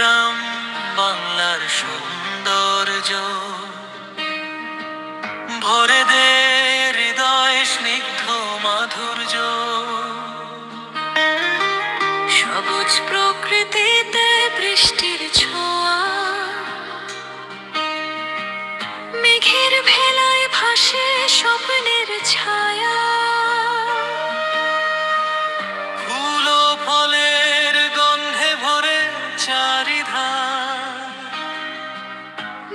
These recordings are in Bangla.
গ্রাম বাংলার সৌন্দর্য ভরে দে হৃদয় স্নিগ্ধ মাধুর্য। সবুজ প্রকৃতিতে বৃষ্টির ছোঁয়া, মেঘের ভেলায় ভাসে স্বপ্নের ছায়া। ফুল ও ফলের গন্ধে ভরে চারিধার,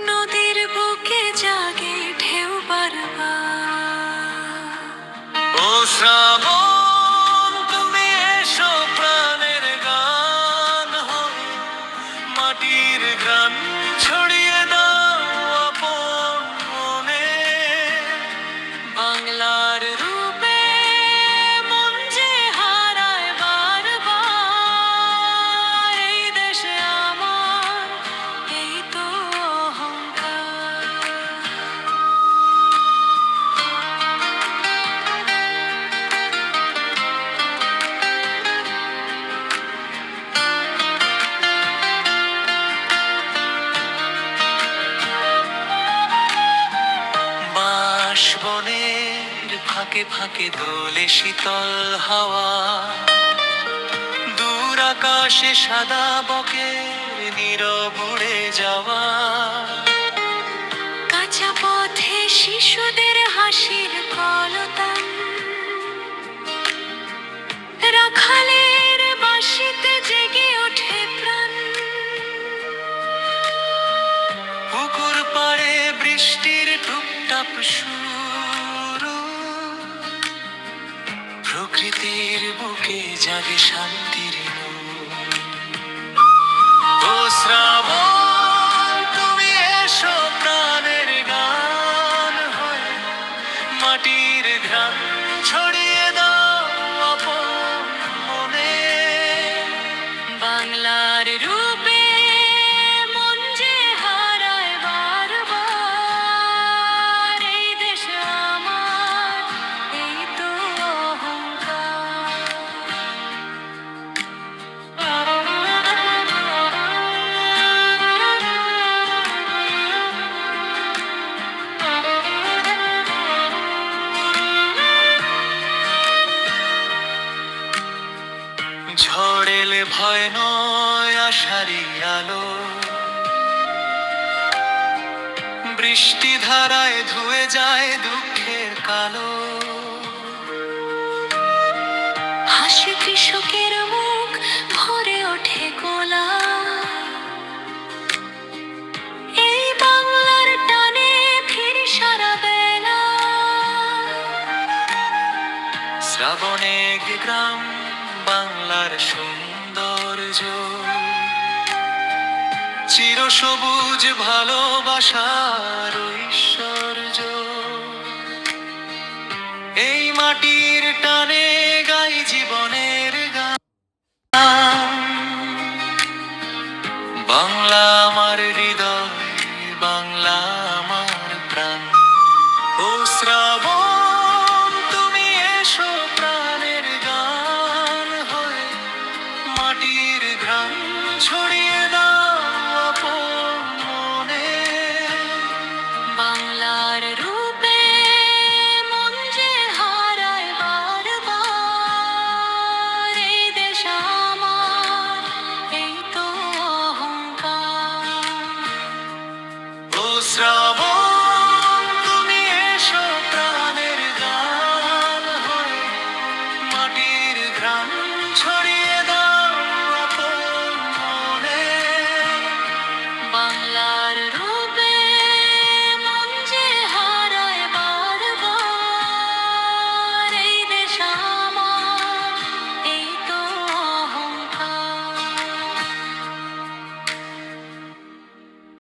নদীর বুকে জাগে ঢেউ বারবার। ও শ্রাবণ তুমি এসো প্রাণের গান হয়ে, মাটির ঘ্রাণ ছড়িয়ে দাও আপন মনে। বাংলার রূপে মন যে হারায় বারবার, এই দেশে আমার এই তো অহংকার। বাঁশবনের ফাঁকে ফাঁকে দোলে শীতল হাওয়া, দূর আকাশে সাদা বকের নীরব উড়ে যাওয়া। কাঁচা পথে শিশুদের হাসির কলতান, রাখালের বাঁশিতে জেগে ওঠে প্রাণ। পুকুর পাড়ে বৃষ্টির টুপটাপ শুরু, প্রকৃতির বুকে জাগে শান্তির নূর। ও শ্রাবণ তুমি এসো প্রাণের গান হয়ে, মাটির ঘ্রাণ ছড়িয়ে দাও আপন মনে। বাংলার রূপে মন যে হারায় বারবার, এই দেশ আমার এই তো অহংকার। ঝড় এলে ভয় নয় আশারি আলো, বৃষ্টি ধারায় ধুয়ে যায় দুঃখের কালো। হাসি কৃষকের মুখ ভরে ওঠে গোলা, এই বাংলার টানে ফিরি সারা বেলা। শ্রাবণে গ্রাম বাংলার সৌন্দর্য, চিরসবুজ ভালোবাসার ঐশ্বর্য। এই মাটির টানে গাই জীবনের গান, বাংলা আমার হৃদয়, বাংলা আমার প্রাণ। ও শ্রাবণ তুমি এসো প্রাণের গান হয়ে, মাটির ঘ্রাণ ছড়িয়ে দাও আপন মনে। বাংলার রূপে মন যে হারায় বারবার, এই দেশ আমার এই তো অহংকার। ও শ্রাবণ